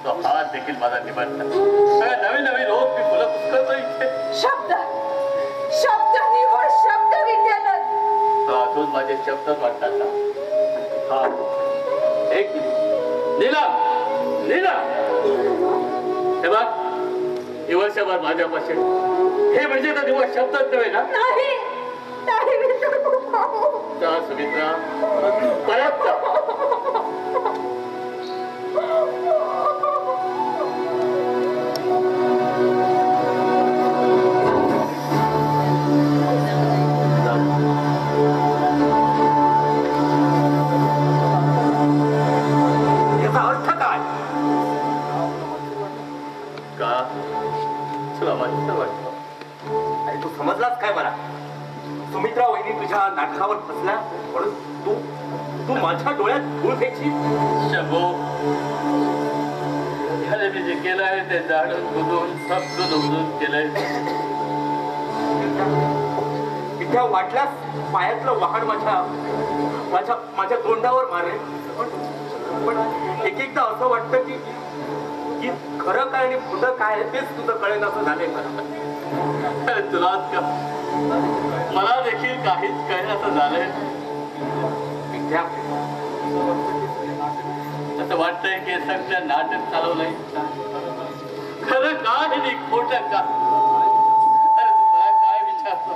तो हा देखील माझा निबंध नवीन नवीन रोज मी मुलं पुस्तकतो इथे शब्द शब्द निवड शब्द विद्यानंद अजून माझे शब्दच वाटतात ना. हा एक नीला नीला हे बघ हे वर्षभर माझ्यापाशी हे म्हणजे तर दिवस शब्दच नव्हे ना. नाही सुमित्रा परत याचा अर्थ काय का तुला वाटतं वाटतं आणि तू समजलास काय मला. सुमित्रा वहिनी तुझ्या नाटकावर फसल्या म्हणून तू तू माझ्या डोळ्यात धूळ फेकशील. शंभो अरे मी जे केलं आहे ते झाडून बुजून सगळं उजून केलंय. इथे वाटल्यास पायातलं वाहन माझ्या माझ्या माझ्या तोंडावर मारेल. पण एक एकदा असं वाटतं की की खरं काय आणि खोटं काय आहे तेच तुझं कळेल असं झालंय मला. तुलाच का मला देखील काहीच काही असं झालंय. असं वाटतंय की सगळं नाटक चालवलंय. खरं काय आणि खोटं का. अरे तू मला काय विचारतो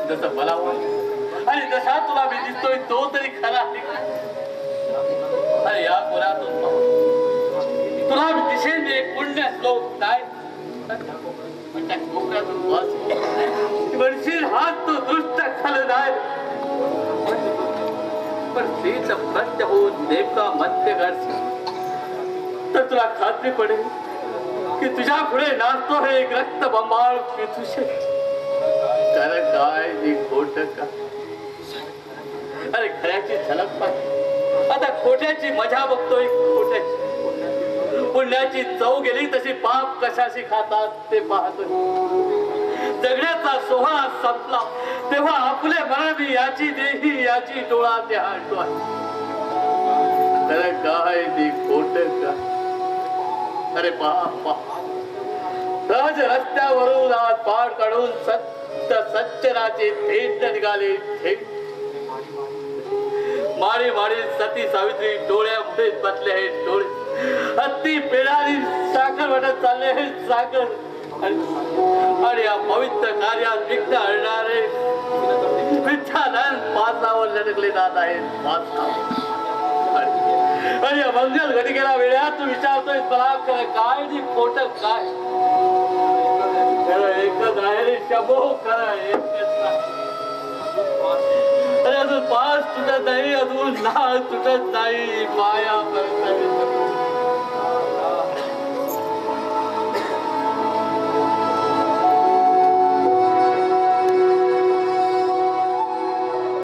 जसं मला वाटत आणि जसा तुला मी दिसतोय तो तरी खरा आहे. अरे या कोणातून तुला मी दिसेल एक पुण्य श्लोक काय म्हणशील हात तो दृष्ट खाल आहे. पण स्त्रीचं मध्य होऊन नेमका मध्य घडशील तर तुला खात्री पडेल की तुझ्या पुढे नाचतो हे एक रक्त बंबाळ पितुषे. कारण काय नी खोट का. अरे खऱ्याची झलक पाहिजे आता खोट्याची मजा बघतोय. खोट्याची पुण्याची चव गेली तशी पाप कशाशी खातात ते पाहतोय. जगण्याचा सोहळा संपला तेव्हा आपले मरण याची देही याची डोळा ते आणतो. खरं काय नी खोट का. अरे पहा सहज रस्त्यावरून आज पाड काढून सच्चराचे थेट निघाले. थेट माळी माळी सती सावित्री डोळ्यामध्ये बसले आहेत डोळे. हत्ती पेढारी साखर वाटत चालले आहे साखर. आणि या पवित्र कार्यात विघ्न आणणारे विच्छादन पासावर लटकले जात आहेत. आणि या मंगल घटिकेला वेळात तू विचारतोय मला काय नी खोट काय. खरं एकच आहे रे शंभो. खरं एकच. अरे अजून पास तुटत नाही अजून नाळ तुटत नाही. माया